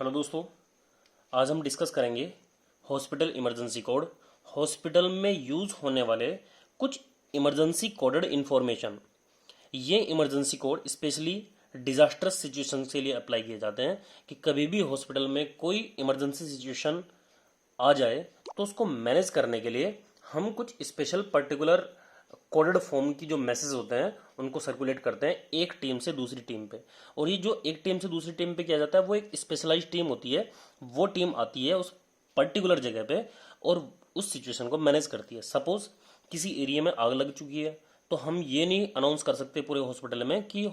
Hello दोस्तों, आज हम डिस्कस करेंगे हॉस्पिटल इमरजेंसी कोड। हॉस्पिटल में यूज़ होने वाले कुछ इमरजेंसी कोडेड इन्फॉर्मेशन। ये emergency code specially disasters situation के लिए अप्लाई किए जाते हैं कि कभी भी हॉस्पिटल में कोई इमरजेंसी सिचुएशन आ जाए तो उसको मैनेज करने के लिए हम कुछ स्पेशल पर्टिकुलर कोडेड फॉर्म की जो मैसेज होते हैं उनको सर्कुलेट करते हैं एक टीम से दूसरी टीम पे। और ये जो एक टीम से दूसरी टीम पे किया जाता है वो एक स्पेशलाइज टीम होती है। वो टीम आती है उस पर्टिकुलर जगह पे और उस सिचुएशन को मैनेज करती है। सपोज किसी एरिया में आग लग चुकी है तो हम ये नहीं अनाउंस कर सकते पूरे हॉस्पिटल में कि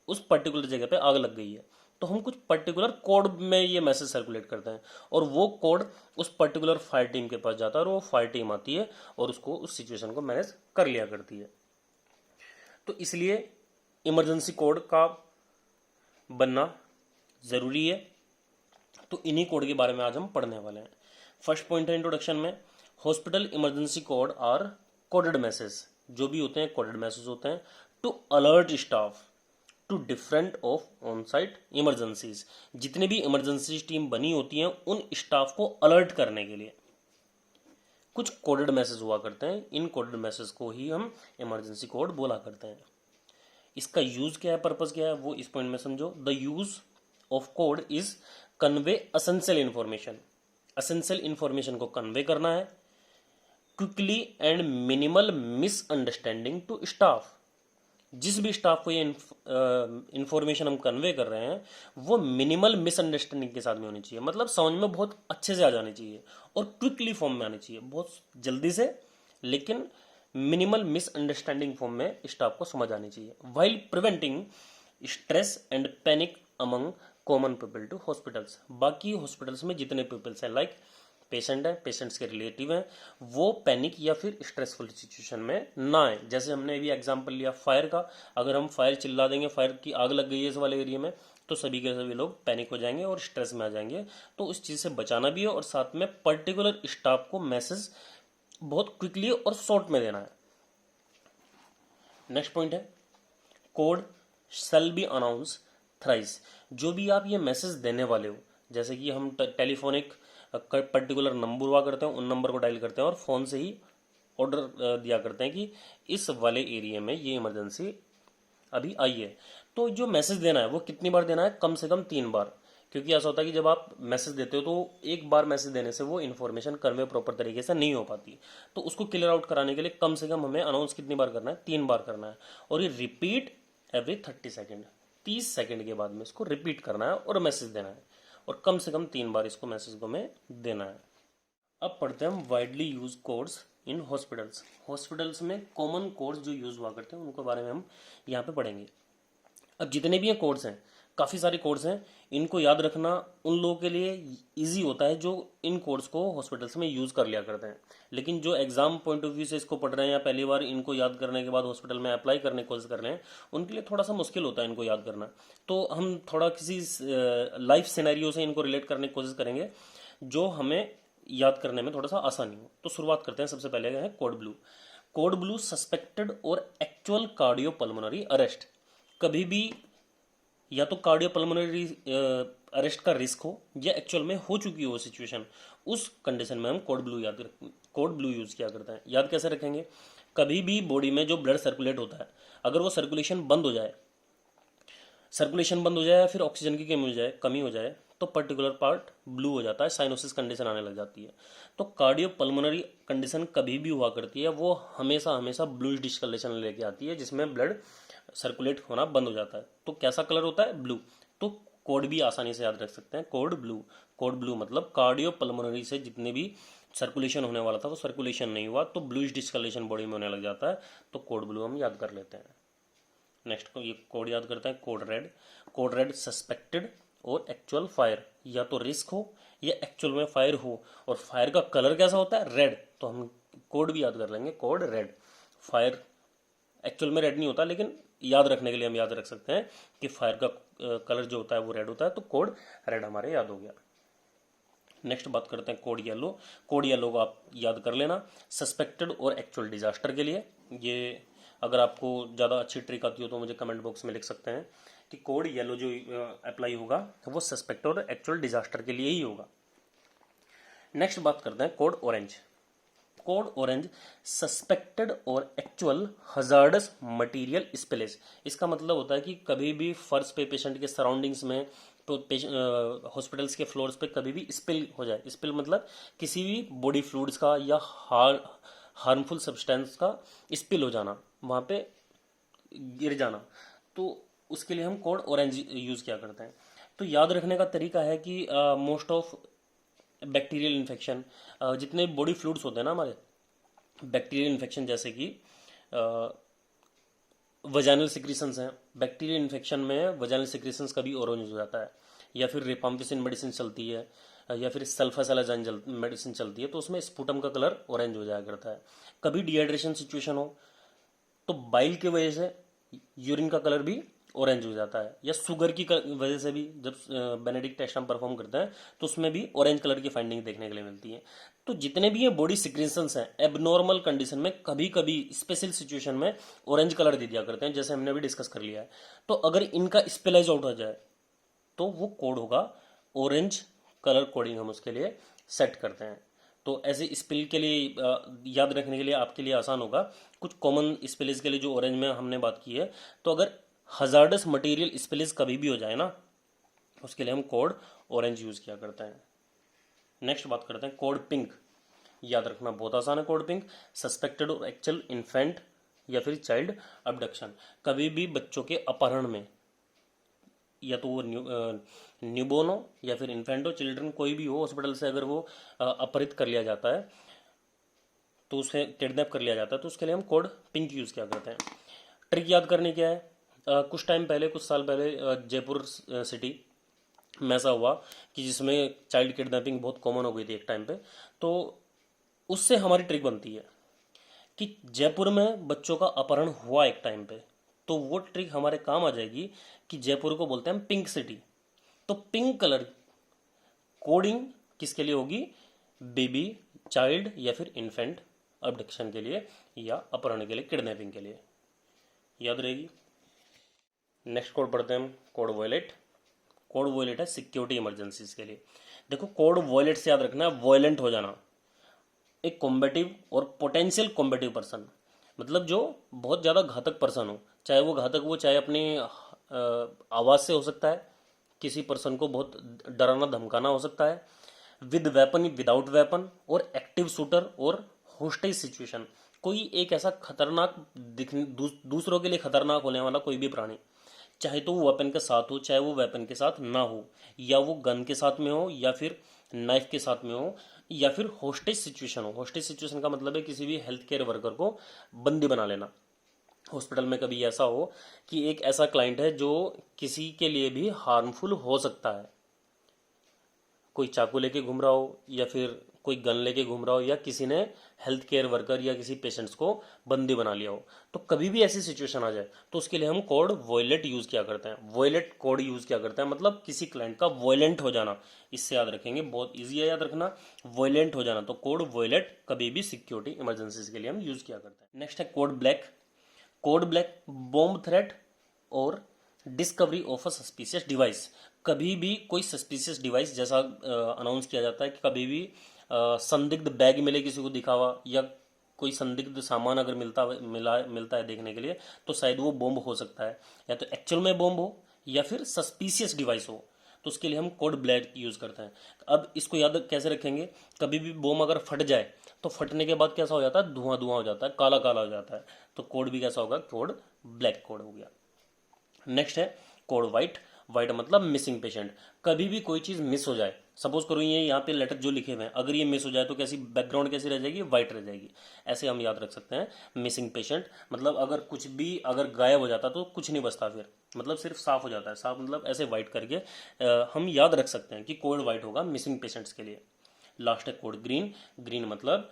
उस पर्टिकुलर जगह पे आग लग गई है, तो हम कुछ पर्टिकुलर कोड में ये मैसेज सर्कुलेट करते हैं और वो कोड उस पर्टिकुलर फायर टीम के पास जाता है और वो फायर टीम आती है और उसको उस सिचुएशन को मैनेज कर लिया करती है। तो इसलिए इमरजेंसी कोड का बनना ज़रूरी है। तो इन्हीं कोड के बारे में आज हम पढ़ने वाले हैं। फर्स्ट पॉइंट है इंट्रोडक्शन में, hospital emergency code or coded message. जो भी होते हैं कोडेड मैसेज होते हैं to alert staff to different of on site emergencies. जितनी भी इमरजेंसी टीम बनी होती हैं उन स्टाफ को अलर्ट करने के लिए कुछ कोडेड मैसेज हुआ करते हैं। इन कोडेड मैसेज को ही हम इमरजेंसी कोड बोला करते हैं। इसका यूज क्या है, पर्पस क्या है, वो इस पॉइंट में समझो। The use of code is convey essential information. Essential information को कन्वे करना है quickly and minimal misunderstanding to staff. जिस भी स्टाफ को ये इंफॉर्मेशन हम कन्वे कर रहे हैं वो मिनिमल मिसअंडरस्टैंडिंग के साथ में होनी चाहिए, मतलब समझ में बहुत अच्छे से आ जानी चाहिए और क्विकली फॉर्म में आनी चाहिए, बहुत जल्दी से, लेकिन मिनिमल मिसअंडरस्टैंडिंग फॉर्म में स्टाफ को समझ आनी चाहिए। While preventing stress and panic among common people to hospitals. बाकी हॉस्पिटल्स में जितने पीपल्स हैं, लाइक पेशेंट है, पेशेंट्स के रिलेटिव हैं, वो पैनिक या फिर स्ट्रेसफुल सिचुएशन में ना आए। जैसे हमने अभी एग्जांपल लिया फायर का, अगर हम फायर चिल्ला देंगे, फायर की आग लग गई है इस वाले एरिया में, तो सभी के सभी लोग पैनिक हो जाएंगे और स्ट्रेस में आ जाएंगे। तो उस चीज़ से बचाना भी है और साथ में पर्टिकुलर स्टाफ को मैसेज बहुत क्विकली और शॉर्ट में देना है। नेक्स्ट पॉइंट है code shall be announce thrice. जो भी आप ये मैसेज देने वाले हो, जैसे कि हम टेलीफोनिक पर्टिकुलर नंबर हुआ करते हैं, उन नंबर को डायल करते हैं और फ़ोन से ही ऑर्डर दिया करते हैं कि इस वाले एरिया में ये इमरजेंसी अभी आई है। तो जो मैसेज देना है वो कितनी बार देना है, कम से कम 3 बार। क्योंकि ऐसा होता है कि जब आप मैसेज देते हो तो एक बार मैसेज देने से वो इन्फॉर्मेशन कन्वे प्रॉपर तरीके से नहीं हो पाती। तो उसको क्लियर आउट कराने के लिए कम से कम हमें अनाउंस कितनी बार करना है, 3 बार करना है। और ये रिपीट एवरी 30 सेकेंड, 30 सेकेंड के बाद में इसको रिपीट करना है और मैसेज देना है और कम से कम 3 बार इसको मैसेज को हमें देना है। अब पढ़ते हैं हम widely use codes in hospitals. Hospitals में कॉमन कोड्स जो यूज हुआ करते हैं उनके बारे में हम यहाँ पे पढ़ेंगे। अब जितने भी ये कोड्स हैं, काफ़ी सारे कोड्स हैं, इनको याद रखना उन लोगों के लिए इजी होता है जो इन कोड्स को हॉस्पिटल्स में यूज़ कर लिया करते हैं। लेकिन जो एग्जाम पॉइंट ऑफ व्यू से इसको पढ़ रहे हैं या पहली बार इनको याद करने के बाद हॉस्पिटल में अप्लाई करने की कोशिश कर रहे हैं, उनके लिए थोड़ा सा मुश्किल होता है इनको याद करना। तो हम थोड़ा किसी लाइफ सिनेरियो से इनको रिलेट करने की कोशिश करेंगे जो हमें याद करने में थोड़ा सा आसानी हो। तो शुरुआत करते हैं। सबसे पहले है code blue. Code blue suspected और एक्चुअल कार्डियोपल्मोनरी अरेस्ट। कभी भी या तो कार्डियोपल्मोनरी अरेस्ट का रिस्क हो या एक्चुअल में हो चुकी हो सिचुएशन, उस कंडीशन में हम कोड ब्लू यूज़ किया करते हैं। याद कैसे रखेंगे, कभी भी बॉडी में जो ब्लड सर्कुलेट होता है अगर वो सर्कुलेशन बंद हो जाए या फिर ऑक्सीजन की कमी हो जाए तो पर्टिकुलर पार्ट ब्लू हो जाता है, साइनोसिस कंडीशन आने लग जाती है। तो कार्डियोपल्मोनरी कंडीशन कभी भी हुआ करती है वो हमेशा हमेशा ब्लूइश डिस्कलरेशन लेके आती है जिसमें ब्लड सर्कुलेट होना बंद हो जाता है। तो कैसा कलर होता है, ब्लू। तो कोड भी आसानी से याद रख सकते हैं, कोड ब्लू। कोड ब्लू मतलब कार्डियोपल्मोनरी से जितने भी सर्कुलेशन होने वाला था वो सर्कुलेशन नहीं हुआ तो ब्लूइश डिस्कलरेशन बॉडी में होने लग जाता है, तो कोड ब्लू हम याद कर लेते हैं। नेक्स्ट को ये कोड याद करते हैं, code red. Code red suspected और एक्चुअल फायर, या तो रिस्क हो या एक्चुअल में फायर हो, और फायर का कलर कैसा होता है, रेड, तो हम कोड भी याद कर लेंगे, कोड रेड। फायर एक्चुअल में रेड नहीं होता लेकिन याद रखने के लिए हम याद रख सकते हैं कि फायर का कलर जो होता है वो रेड होता है, तो कोड रेड हमारे याद हो गया। नेक्स्ट बात करते हैं कोड येलो। कोड येलो को आप याद कर लेना सस्पेक्टेड और एक्चुअल डिजास्टर के लिए। ये अगर आपको ज़्यादा अच्छी ट्रिक आती हो तो मुझे कमेंट बॉक्स में लिख सकते हैं कि कोड येलो जो अप्लाई होगा वो सस्पेक्ट और एक्चुअल डिजास्टर के लिए ही होगा। नेक्स्ट बात करते हैं code orange. Code orange suspected और एक्चुअल हजार्डस मटेरियल स्पिलेज। इसका मतलब होता है कि कभी भी फर्श पे पेशेंट के सराउंडिंग्स में तो हॉस्पिटल्स के फ्लोर्स पे कभी भी स्पिल हो जाए, स्पिल मतलब किसी भी बॉडी फ्लूइड्स का या हार्मफुल सब्सटेंस का स्पिल हो जाना, वहाँ पे गिर जाना, तो उसके लिए हम कोड ऑरेंज यूज़ किया करते हैं। तो याद रखने का तरीका है कि मोस्ट ऑफ बैक्टीरियल इन्फेक्शन, जितने बॉडी फ्लूइड्स होते हैं ना हमारे, बैक्टीरियल इन्फेक्शन जैसे कि वजाइनल सिक्रीशंस हैं, बैक्टीरियल इन्फेक्शन में वजाइनल सिक्रीशंस का भी ऑरेंज हो जाता है, या फिर रिफाम्पिसिन मेडिसिन चलती है, या फिर सल्फासालाजाइन मेडिसिन चलती है, तो उसमें स्पुटम का कलर ऑरेंज हो जाया करता है। कभी डिहाइड्रेशन सिचुएशन हो तो बाइल की वजह से यूरिन का कलर भी ऑरेंज हो जाता है, या शुगर की वजह से भी जब बेनेडिक्ट टेस्ट हम परफॉर्म करते हैं तो उसमें भी ऑरेंज कलर की फाइंडिंग देखने के लिए मिलती है। तो जितने भी ये बॉडी सिक्रीशंस हैं एबनॉर्मल कंडीशन में कभी कभी स्पेशल सिचुएशन में ऑरेंज कलर दे दिया करते हैं, जैसे हमने भी डिस्कस कर लिया है। तो अगर इनका स्पेलाइज आउट हो जाए तो वो कोड होगा ऑरेंज कलर कोडिंग, हम उसके लिए सेट करते हैं। तो ऐसे स्पेल के लिए याद रखने के लिए आपके लिए आसान होगा। कुछ कॉमन स्पेलिस के लिए जो ऑरेंज में हमने बात की है, तो अगर हजार्डस मटेरियल स्पेलिस कभी भी हो जाए ना, उसके लिए हम कोड ऑरेंज यूज़ किया करते हैं। नेक्स्ट बात करते हैं कोड पिंक। याद रखना बहुत आसान है कोड पिंक। सस्पेक्टेड और एक्चुअल इन्फेंट या फिर चाइल्ड अबडक्शन, कभी भी बच्चों के अपहरण में, या तो वो न्यूबोर्न हो या फिर इन्फेंट हो, चिल्ड्रन कोई भी हो, हॉस्पिटल से अगर वो अपहरित कर लिया जाता है तो उसे किडनैप कर लिया जाता है, तो उसके लिए हम कोड पिंक यूज़ किया करते हैं। ट्रिक याद करने क्या है, कुछ टाइम पहले, कुछ साल पहले जयपुर सिटी में ऐसा हुआ कि जिसमें चाइल्ड किडनैपिंग बहुत कॉमन हो गई थी एक टाइम पे। तो उससे हमारी ट्रिक बनती है कि जयपुर में बच्चों का अपहरण हुआ एक टाइम पे, तो वो ट्रिक हमारे काम आ जाएगी कि जयपुर को बोलते हैं पिंक सिटी। तो पिंक कलर कोडिंग किसके लिए होगी, बेबी, चाइल्ड या फिर इन्फेंट अबडक्शन के लिए या अपहरण के लिए, किडनैपिंग के लिए, याद रहेगी। नेक्स्ट कोड पढ़ते हैं हम, कोड वॉयलेट। कोड वॉयलेट है सिक्योरिटी इमरजेंसीज के लिए। देखो कोड वॉयलेट से याद रखना है वॉयलेंट हो जाना, एक कॉम्बेटिव और पोटेंशियल कॉम्बेटिव पर्सन, मतलब जो बहुत ज़्यादा घातक पर्सन हो, चाहे वो घातक वो चाहे अपनी आवाज़ से हो सकता है, किसी पर्सन को बहुत डराना धमकाना हो सकता है, विद वेपन, विदाउट वेपन, और एक्टिव शूटर और होस्टेज सिचुएशन, कोई एक ऐसा खतरनाक दूसरों के लिए खतरनाक होने वाला कोई भी प्राणी, चाहे तो वो वेपन के साथ हो चाहे वो वेपन के साथ ना हो, या वो गन के साथ में हो या फिर नाइफ के साथ में हो, या फिर होस्टेज सिचुएशन हो। होस्टेज सिचुएशन का मतलब है किसी भी हेल्थ केयर वर्कर को बंदी बना लेना। हॉस्पिटल में कभी ऐसा हो कि एक ऐसा क्लाइंट है जो किसी के लिए भी हार्मफुल हो सकता है, कोई चाकू लेके घूम रहा हो या फिर कोई गन लेके घूम रहा हो, या किसी ने हेल्थ केयर वर्कर या किसी पेशेंट्स को बंदी बना लिया हो, तो कभी भी ऐसी सिचुएशन आ जाए तो उसके लिए हम कोड वॉयलेट यूज़ किया करते हैं। वॉयलेट कोड यूज़ किया करते हैं मतलब किसी क्लाइंट का वॉयलेंट हो जाना, इससे याद रखेंगे, बहुत ईजी है याद रखना, वॉयलेंट हो जाना। तो कोड वॉयलेट कभी भी सिक्योरिटी इमरजेंसीज के लिए हम यूज़ किया करते हैं। नेक्स्ट है code black. Code black bomb threat और discovery of a suspicious device, कभी भी कोई सस्पिशियस डिवाइस जैसा अनाउंस किया जाता है कि कभी भी संदिग्ध बैग मिले किसी को दिखा हुआ, या कोई संदिग्ध सामान अगर मिलता है देखने के लिए, तो शायद वो बॉम्ब हो सकता है, या तो एक्चुअल में बॉम्ब हो या फिर सस्पिशियस डिवाइस हो, तो उसके लिए हम कोड ब्लैक यूज़ करते हैं। अब इसको याद कैसे रखेंगे, कभी भी बॉम्ब अगर फट जाए तो फटने के बाद कैसा हो जाता है, धुआं धुआं हो जाता है, काला काला हो जाता है, तो कोड भी कैसा होगा, कोड ब्लैक कोड हो गया। नेक्स्ट है कोड वाइट। वाइट मतलब मिसिंग पेशेंट, कभी भी कोई चीज़ मिस हो जाए, सपोज करो ये यहाँ पे लेटर जो लिखे हुए हैं अगर ये मिस हो जाए तो कैसी बैकग्राउंड कैसी रह जाएगी, वाइट रह जाएगी। ऐसे हम याद रख सकते हैं मिसिंग पेशेंट, मतलब अगर कुछ भी अगर गायब हो जाता तो कुछ नहीं बचता फिर, मतलब सिर्फ साफ हो जाता है, साफ मतलब ऐसे वाइट करके हम याद रख सकते हैं कि कोड वाइट होगा मिसिंग पेशेंट्स के लिए। लास्ट है कोड ग्रीन। ग्रीन मतलब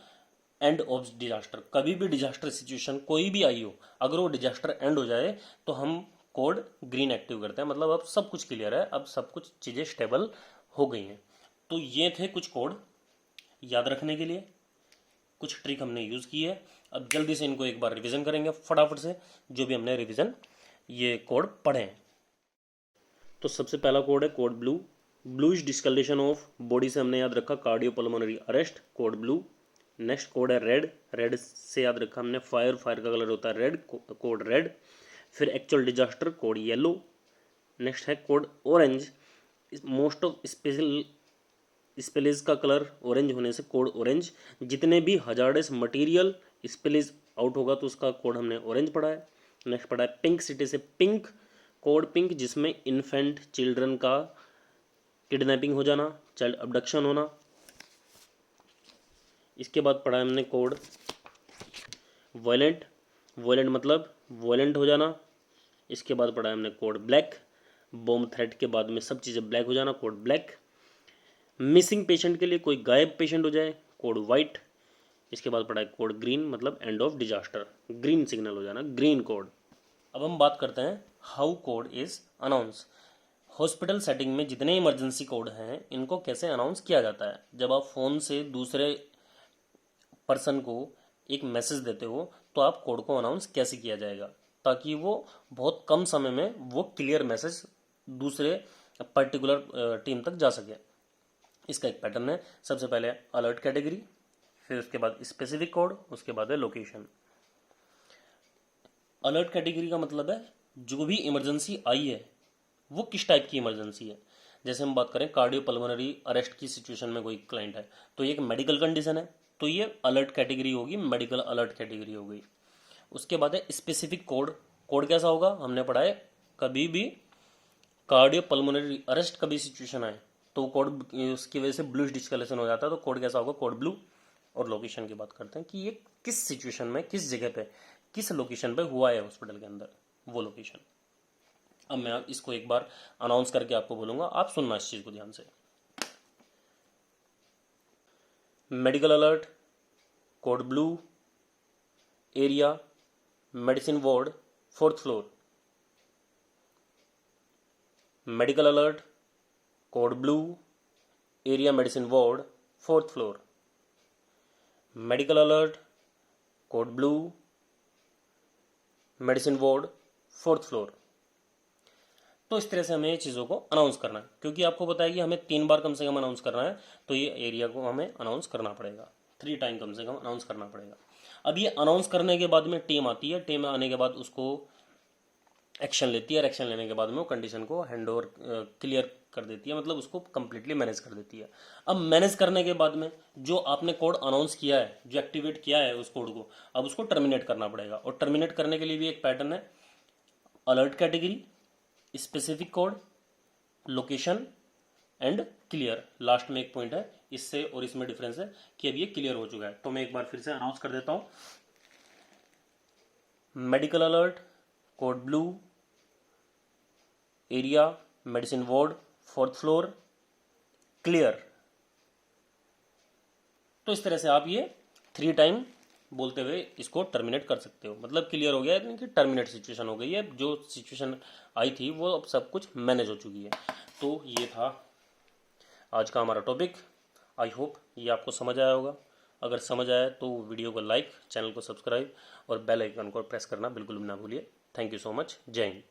एंड ऑफ डिजास्टर, कभी भी डिजास्टर सिचुएशन कोई भी आई हो, अगर वो डिजास्टर एंड हो जाए तो हम कोड ग्रीन एक्टिव करते हैं, मतलब अब सब कुछ क्लियर है, अब सब कुछ चीज़ें स्टेबल हो गई हैं। तो ये थे कुछ कोड याद रखने के लिए, कुछ ट्रिक हमने यूज़ की है। अब जल्दी से इनको एक बार रिवीजन करेंगे फटाफट से, जो भी हमने रिवीजन ये कोड पढ़े हैं। तो सबसे पहला कोड है code blue, bluish discoloration of body से हमने याद रखा cardiopulmonary arrest, code blue. Next code है रेड, रेड से याद रखा हमने फायर, फायर का कलर होता है रेड, कोड रेड। फिर actual disaster, code yellow. Next है कोड ऑरेंज, मोस्ट ऑफ स्पेलेज का कलर ऑरेंज होने से कोड ऑरेंज। जितने भी हजार्डस मटेरियल स्पेलेज आउट होगा तो उसका कोड हमने ऑरेंज पढ़ा है। नेक्स्ट पढ़ा है पिंक सिटी से पिंक, कोड पिंक जिसमें इन्फेंट चिल्ड्रन का किडनैपिंग हो जाना, चाइल्ड अबडक्शन होना। इसके बाद पढ़ा है हमने कोड वायलेंट, वायलेंट मतलब वायलेंट हो जाना। इसके बाद पढ़ा है हमने कोड ब्लैक, बॉम्ब थ्रेट के बाद में सब चीज़ें ब्लैक हो जाना, कोड ब्लैक। मिसिंग पेशेंट के लिए कोई गायब पेशेंट हो जाए, कोड वाइट। इसके बाद पढ़ा है कोड ग्रीन मतलब end of disaster, green signal हो जाना, ग्रीन कोड। अब हम बात करते हैं how code is announce. Hospital setting में जितने इमरजेंसी कोड हैं इनको कैसे अनाउंस किया जाता है। जब आप फ़ोन से दूसरे पर्सन को एक मैसेज देते हो तो आप कोड को अनाउंस कैसे किया जाएगा ताकि वो बहुत कम समय में वो क्लियर मैसेज दूसरे पर्टिकुलर टीम तक जा सके। इसका एक पैटर्न है, सबसे पहले अलर्ट कैटेगरी, फिर उसके बाद स्पेसिफिक कोड, उसके बाद है लोकेशन। अलर्ट कैटेगरी का मतलब है जो भी इमरजेंसी आई है वो किस टाइप की इमरजेंसी है। जैसे हम बात करें कार्डियोपल्मोनरी अरेस्ट की सिचुएशन में कोई क्लाइंट है तो ये एक मेडिकल कंडीशन है तो ये अलर्ट कैटेगरी होगी, मेडिकल अलर्ट कैटेगरी हो गई। उसके बाद है स्पेसिफिक कोड, कोड कैसा होगा हमने पढ़ा है कभी भी कार्डियोपल्मोनरी अरेस्ट कभी सिचुएशन आए तो कोड उसकी वजह से ब्लू डिस्कलेशन हो जाता है तो कोड कैसा होगा, कोड ब्लू। और लोकेशन की बात करते हैं कि ये किस सिचुएशन में किस जगह पे किस लोकेशन पे हुआ है हॉस्पिटल के अंदर, वो लोकेशन। अब मैं इसको एक बार अनाउंस करके आपको बोलूंगा, आप सुनना इस चीज को ध्यान से। Medical alert, code blue, area medicine ward 4th floor. Medical alert, code blue, area medicine ward 4th floor. Medical alert, code blue, medicine ward 4th floor. तो इस तरह से हमें चीज़ों को अनाउंस करना है क्योंकि आपको पता है कि हमें 3 बार कम से कम अनाउंस करना है तो ये एरिया को हमें अनाउंस करना पड़ेगा, 3 टाइम कम से कम अनाउंस करना पड़ेगा। अब ये अनाउंस करने के बाद में टीम आती है, टीम आने के बाद उसको एक्शन लेती है और एक्शन लेने के बाद में वो कंडीशन को हैंड ओवर क्लियर कर देती है, मतलब उसको कंप्लीटली मैनेज कर देती है। अब मैनेज करने के बाद में जो आपने कोड अनाउंस किया है, जो एक्टिवेट किया है उस कोड को, अब उसको टर्मिनेट करना पड़ेगा। और टर्मिनेट करने के लिए भी एक पैटर्न है, alert category, specific code, location and clear. Last में एक पॉइंट है, इससे और इसमें डिफरेंस है कि अब ये क्लियर हो चुका है। तो मैं एक बार फिर से अनाउंस कर देता हूं, medical alert, code blue, area medicine ward 4th floor, clear. तो इस तरह से आप ये 3 टाइम बोलते हुए इसको टर्मिनेट कर सकते हो, मतलब क्लियर हो गया है कि टर्मिनेट सिचुएशन हो गई है, जो सिचुएशन आई थी वो अब सब कुछ मैनेज हो चुकी है। तो ये था आज का हमारा टॉपिक। आई होप ये आपको समझ आया होगा। अगर समझ आया तो वीडियो को लाइक, चैनल को सब्सक्राइब और बेल आइकन को प्रेस करना बिल्कुल भी ना भूलिए। Thank you so much. जय हिंद।